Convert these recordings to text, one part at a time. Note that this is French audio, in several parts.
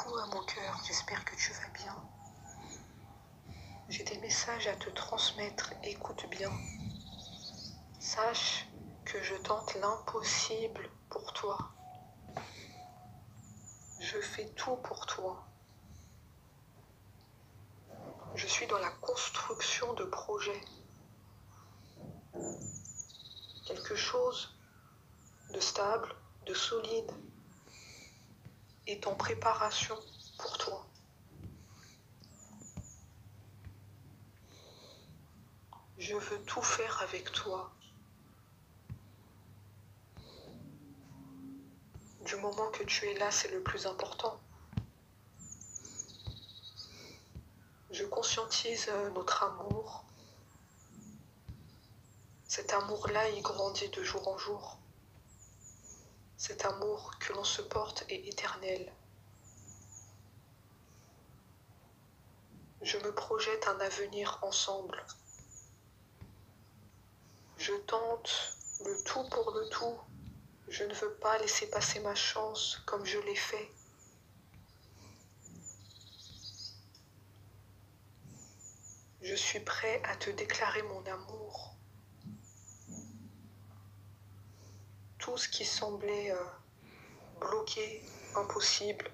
Coucou à mon cœur, j'espère que tu vas bien. J'ai des messages à te transmettre, écoute bien. Sache que je tente l'impossible pour toi. Je fais tout pour toi. Je suis dans la construction de projets. Quelque chose de stable, de solide est en préparation pour toi. Je veux tout faire avec toi. Du moment que tu es là, c'est le plus important. Je conscientise notre amour. Cet amour-là, il grandit de jour en jour. Cet amour que l'on se porte est éternel. Je me projette un avenir ensemble. Je tente le tout pour le tout. Je ne veux pas laisser passer ma chance comme je l'ai fait. Je suis prêt à te déclarer mon amour. Tout ce qui semblait bloqué, impossible,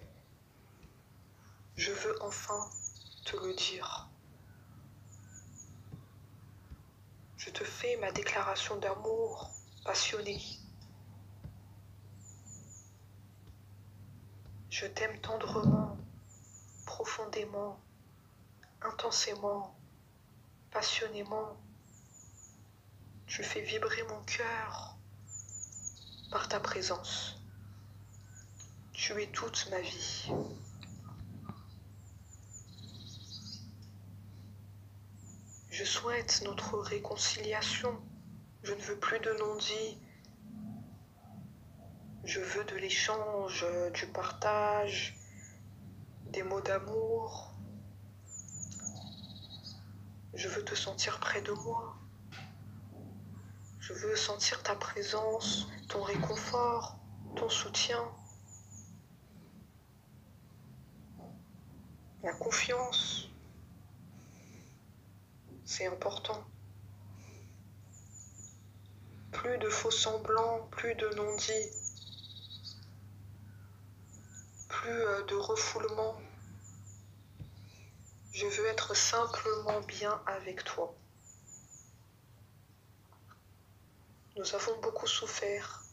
je veux enfin te le dire. Je te fais ma déclaration d'amour passionnée. Je t'aime tendrement, profondément, intensément, passionnément. Tu fais vibrer mon cœur par ta présence. Tu es toute ma vie. Je souhaite notre réconciliation. Je ne veux plus de non-dits. Je veux de l'échange, du partage, des mots d'amour. Je veux te sentir près de moi. Je veux sentir ta présence, ton réconfort, ton soutien. La confiance, c'est important. Plus de faux semblants, plus de non-dits, plus de refoulement. Je veux être simplement bien avec toi. Nous avons beaucoup souffert.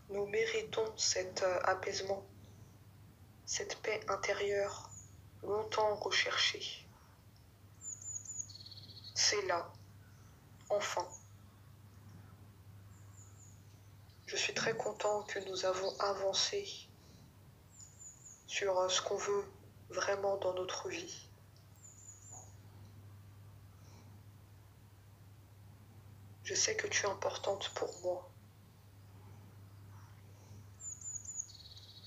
Nous méritons cet apaisement, cette paix intérieure, longtemps recherchée. C'est là, enfin. Je suis très content que nous avons avancé sur ce qu'on veut vraiment dans notre vie. Je sais que tu es importante pour moi.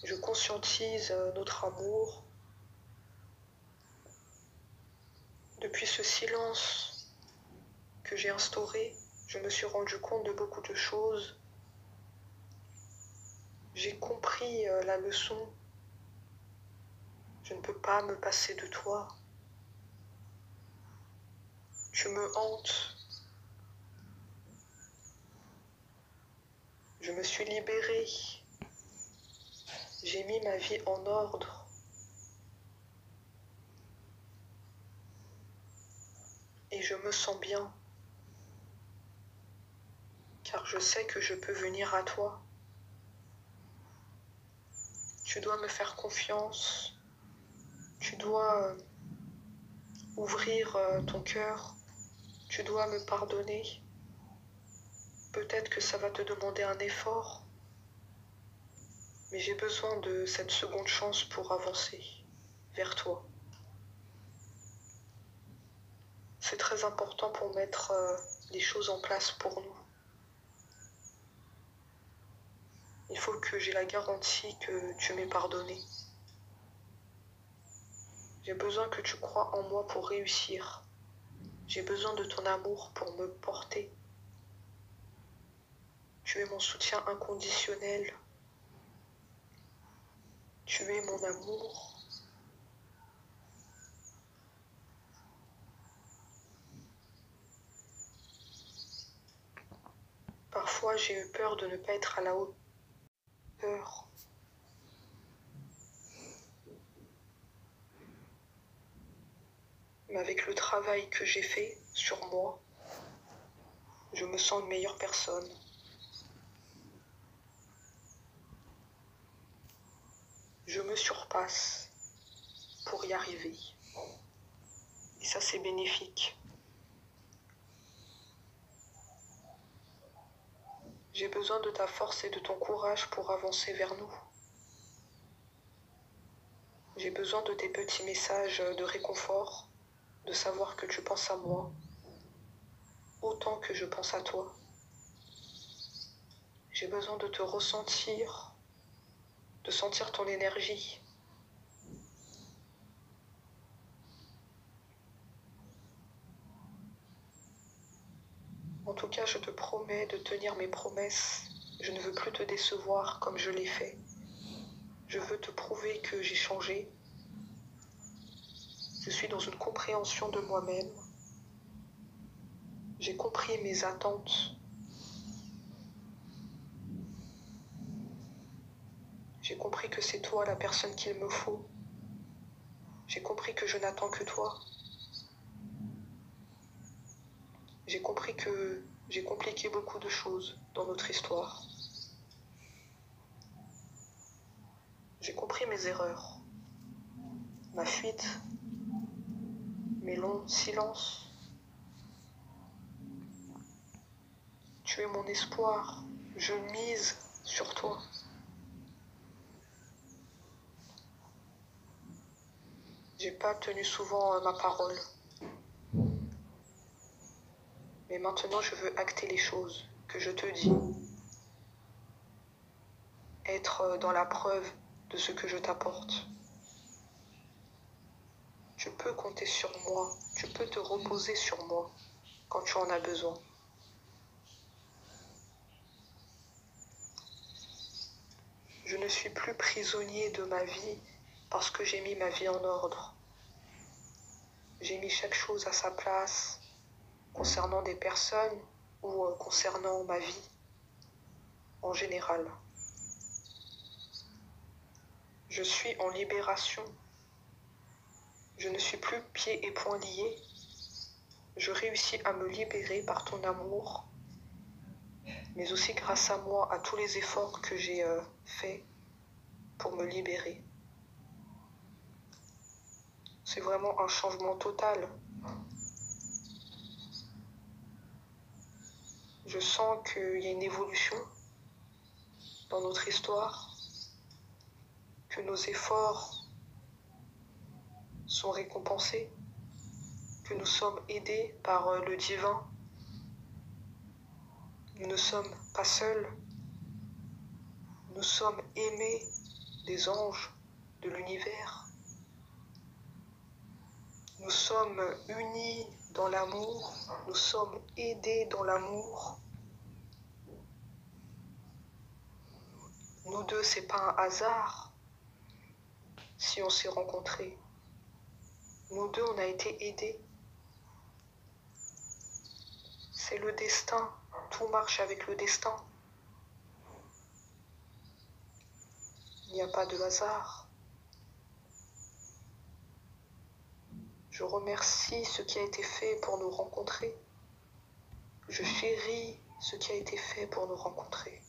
Je conscientise notre amour. Depuis ce silence que j'ai instauré, je me suis rendu compte de beaucoup de choses. J'ai compris la leçon. Je ne peux pas me passer de toi. Tu me hantes. Je me suis libérée. J'ai mis ma vie en ordre. Et je me sens bien. Car je sais que je peux venir à toi. Tu dois me faire confiance. Tu dois ouvrir ton cœur. Tu dois me pardonner. Peut-être que ça va te demander un effort. Mais j'ai besoin de cette seconde chance pour avancer vers toi. C'est très important pour mettre les choses en place pour nous. Il faut que j'ai la garantie que tu m'aies pardonné. J'ai besoin que tu crois en moi pour réussir. J'ai besoin de ton amour pour me porter. Tu es mon soutien inconditionnel. Tu es mon amour. j'ai eu peur de ne pas être à la hauteur. Mais avec le travail que j'ai fait sur moi, je me sens une meilleure personne. Je me surpasse pour y arriver. Et ça, c'est bénéfique. J'ai besoin de ta force et de ton courage pour avancer vers nous. J'ai besoin de tes petits messages de réconfort, de savoir que tu penses à moi, autant que je pense à toi. J'ai besoin de te ressentir, de sentir ton énergie. En tout cas, je te promets de tenir mes promesses. Je ne veux plus te décevoir comme je l'ai fait. Je veux te prouver que j'ai changé. Je suis dans une compréhension de moi-même. J'ai compris mes attentes. J'ai compris que c'est toi la personne qu'il me faut. J'ai compris que je n'attends que toi. J'ai compris que j'ai compliqué beaucoup de choses dans notre histoire. J'ai compris mes erreurs, ma fuite, mes longs silences. Tu es mon espoir, je mise sur toi. J'ai pas tenu souvent ma parole. Mais maintenant, je veux acter les choses que je te dis. Être dans la preuve de ce que je t'apporte. Tu peux compter sur moi, tu peux te reposer sur moi quand tu en as besoin. Je ne suis plus prisonnier de ma vie parce que j'ai mis ma vie en ordre. J'ai mis chaque chose à sa place concernant des personnes ou concernant ma vie en général. Je suis en libération. Je ne suis plus pieds et poings liés. Je réussis à me libérer par ton amour, mais aussi grâce à moi, à tous les efforts que j'ai faits pour me libérer. C'est vraiment un changement total. Je sens qu'il y a une évolution dans notre histoire, que nos efforts sont récompensés, que nous sommes aidés par le divin. Nous ne sommes pas seuls. Nous sommes aimés des anges de l'univers. Nous sommes unis dans l'amour. Nous sommes aidés dans l'amour. Nous deux, c'est pas un hasard si on s'est rencontrés. Nous deux, on a été aidés. C'est le destin. Tout marche avec le destin. Il n'y a pas de hasard. Je remercie ce qui a été fait pour nous rencontrer. Je chéris ce qui a été fait pour nous rencontrer.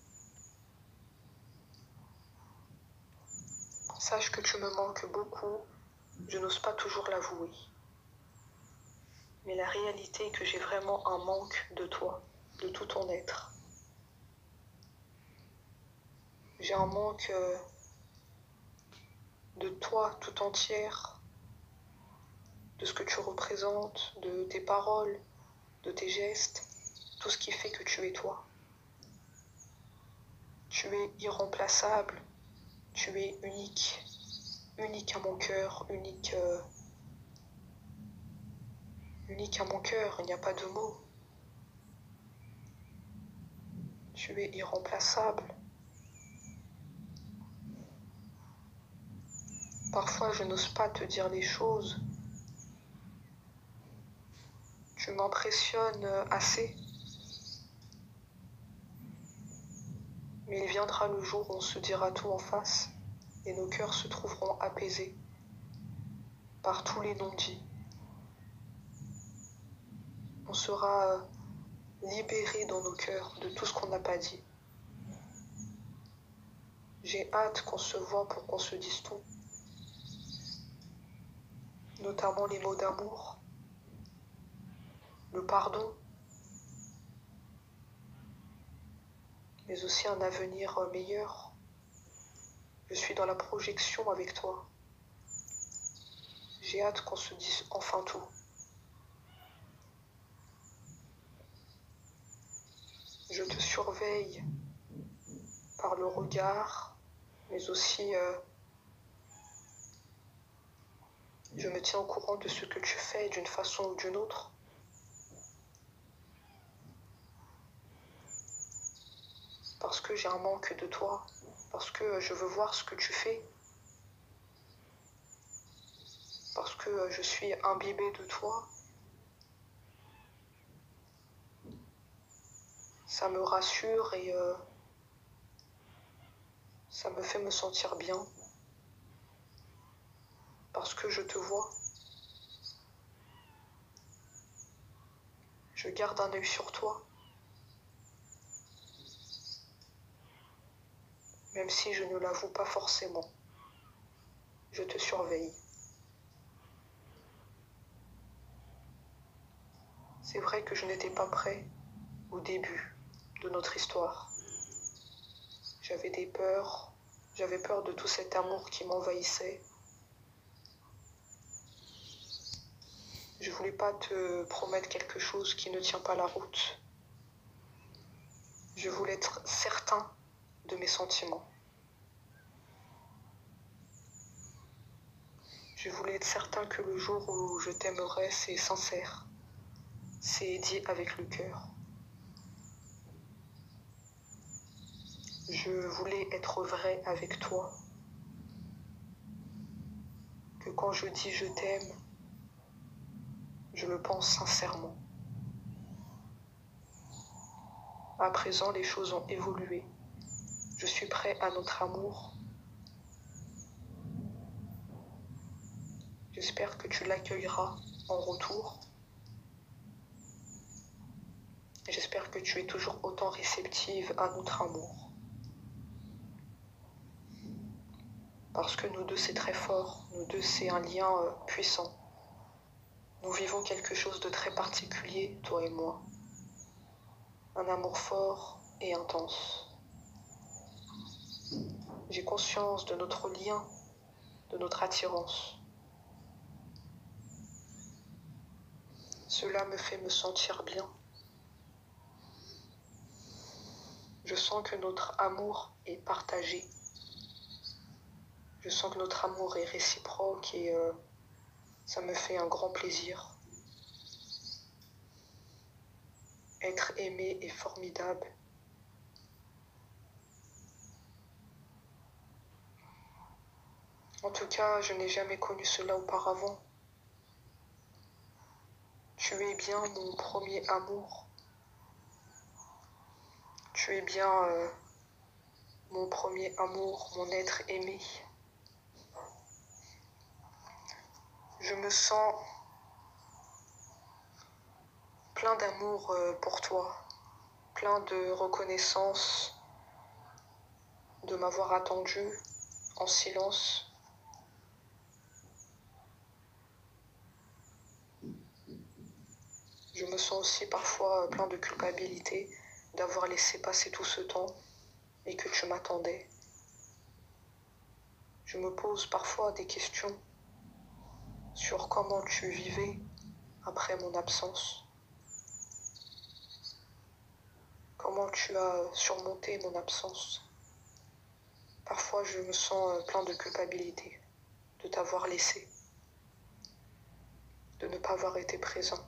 Sache que tu me manques beaucoup. Je n'ose pas toujours l'avouer. Mais la réalité est que j'ai vraiment un manque de toi, de tout ton être. J'ai un manque de toi tout entière, de ce que tu représentes, de tes paroles, de tes gestes, tout ce qui fait que tu es toi. Tu es irremplaçable, tu es unique, unique à mon cœur, unique à mon cœur, il n'y a pas de mots. Tu es irremplaçable. Parfois, je n'ose pas te dire les choses. Tu m'impressionnes assez. Mais il viendra le jour où on se dira tout en face et nos cœurs se trouveront apaisés par tous les non-dits. On sera libérés dans nos cœurs de tout ce qu'on n'a pas dit. J'ai hâte qu'on se voie pour qu'on se dise tout, notamment les mots d'amour, le pardon, mais aussi un avenir meilleur. Je suis dans la projection avec toi. J'ai hâte qu'on se dise enfin tout. Je te surveille par le regard, mais aussi je me tiens au courant de ce que tu fais d'une façon ou d'une autre. Parce que j'ai un manque de toi, parce que je veux voir ce que tu fais, parce que je suis imbibée de toi. Ça me rassure et ça me fait me sentir bien, parce que je te vois. Je garde un œil sur toi, même si je ne l'avoue pas forcément. Je te surveille. C'est vrai que je n'étais pas prêt au début de notre histoire. J'avais des peurs, j'avais peur de tout cet amour qui m'envahissait. Je voulais pas te promettre quelque chose qui ne tient pas la route. Je voulais être certain de mes sentiments. Je voulais être certain que le jour où je t'aimerais, c'est sincère. C'est dit avec le cœur. Je voulais être vrai avec toi. Que quand je dis je t'aime, je le pense sincèrement. À présent, les choses ont évolué. Je suis prêt à notre amour. J'espère que tu l'accueilleras en retour. J'espère que tu es toujours autant réceptive à notre amour. Parce que nous deux, c'est très fort. Nous deux, c'est un lien puissant. Nous vivons quelque chose de très particulier, toi et moi. Un amour fort et intense. J'ai conscience de notre lien, de notre attirance. Cela me fait me sentir bien. Je sens que notre amour est partagé. Je sens que notre amour est réciproque et ça me fait un grand plaisir. Être aimé est formidable. En tout cas, je n'ai jamais connu cela auparavant. Tu es bien mon premier amour. Tu es bien mon premier amour, mon être aimé. Je me sens plein d'amour pour toi, plein de reconnaissance de m'avoir attendu en silence. Je me sens aussi parfois plein de culpabilité d'avoir laissé passer tout ce temps et que tu m'attendais. Je me pose parfois des questions sur comment tu vivais après mon absence. Comment tu as surmonté mon absence. Parfois je me sens plein de culpabilité de t'avoir laissé, de ne pas avoir été présent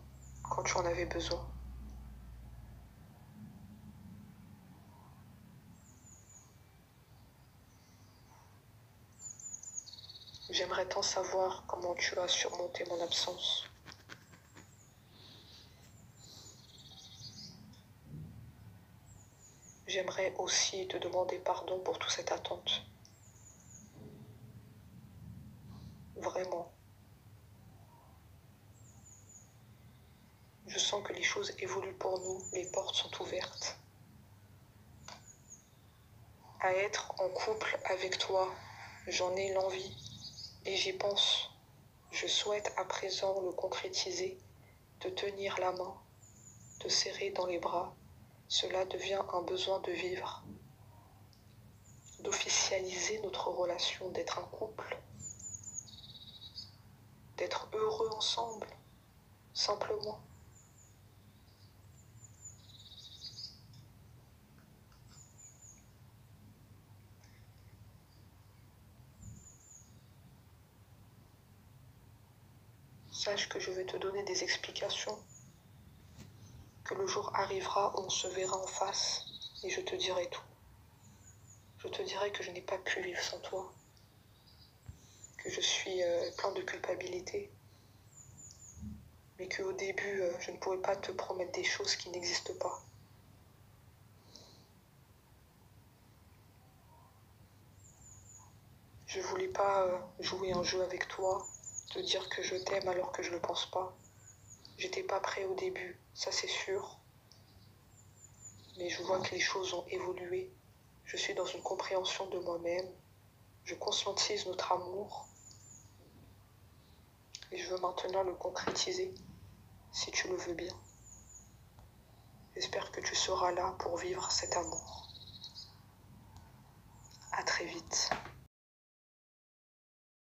quand tu en avais besoin. J'aimerais tant savoir comment tu as surmonté mon absence. j'aimerais aussi te demander pardon pour toute cette attente. Vraiment. Je sens que les choses évoluent pour nous, les portes sont ouvertes. À être en couple avec toi, j'en ai l'envie et j'y pense. Je souhaite à présent le concrétiser, te tenir la main, te serrer dans les bras. Cela devient un besoin de vivre, d'officialiser notre relation, d'être un couple, d'être heureux ensemble, simplement. Sache que je vais te donner des explications, que le jour arrivera où on se verra en face et je te dirai tout. Je te dirai que je n'ai pas pu vivre sans toi, que je suis plein de culpabilité, mais qu'au début, je ne pouvais pas te promettre des choses qui n'existent pas. Je voulais pas jouer un jeu avec toi, te dire que je t'aime alors que je ne le pense pas. J'étais pas prêt au début, ça c'est sûr. Mais je vois que les choses ont évolué. Je suis dans une compréhension de moi-même. Je conscientise notre amour. Et je veux maintenant le concrétiser, si tu le veux bien. J'espère que tu seras là pour vivre cet amour. À très vite.